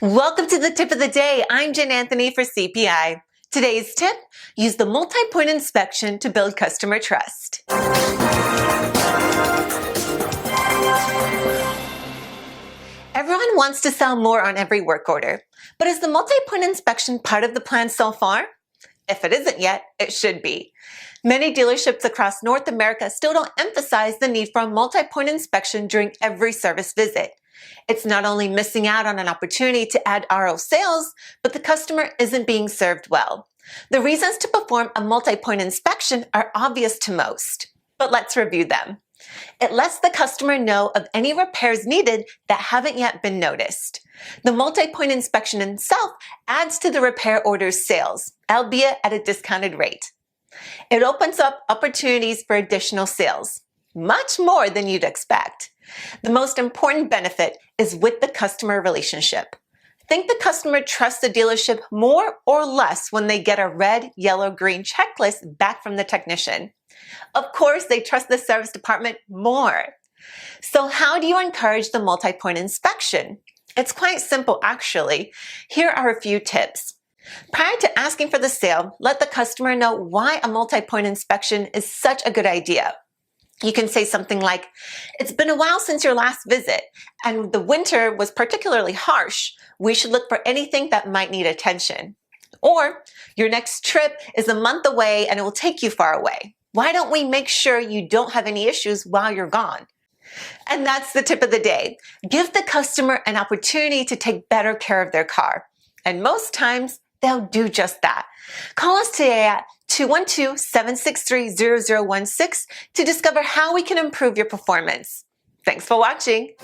Welcome to the tip of the day. I'm Jen Anthony for CPI. Today's tip, use the multi-point inspection to build customer trust. Everyone wants to sell more on every work order, but is the multi-point inspection part of the plan so far? If it isn't yet, it should be. Many dealerships across North America still don't emphasize the need for a multi-point inspection during every service visit. It's not only missing out on an opportunity to add RO sales, but the customer isn't being served well. The reasons to perform a multi-point inspection are obvious to most, but let's review them. It lets the customer know of any repairs needed that haven't yet been noticed. The multi-point inspection itself adds to the repair order's sales, albeit at a discounted rate. It opens up opportunities for additional sales, much more than you'd expect. The most important benefit is with the customer relationship. Think the customer trusts the dealership more or less when they get a red, yellow, green checklist back from the technician. Of course, they trust the service department more. So how do you encourage the multi-point inspection? It's quite simple, actually. Here are a few tips. Prior to asking for the sale, let the customer know why a multi-point inspection is such a good idea. You can say something like, it's been a while since your last visit, and the winter was particularly harsh. We should look for anything that might need attention. Or, your next trip is a month away and it will take you far away. Why don't we make sure you don't have any issues while you're gone? And that's the tip of the day. Give the customer an opportunity to take better care of their car. And most times, they'll do just that. Call us today at 212-763-0016 to discover how we can improve your performance. Thanks for watching.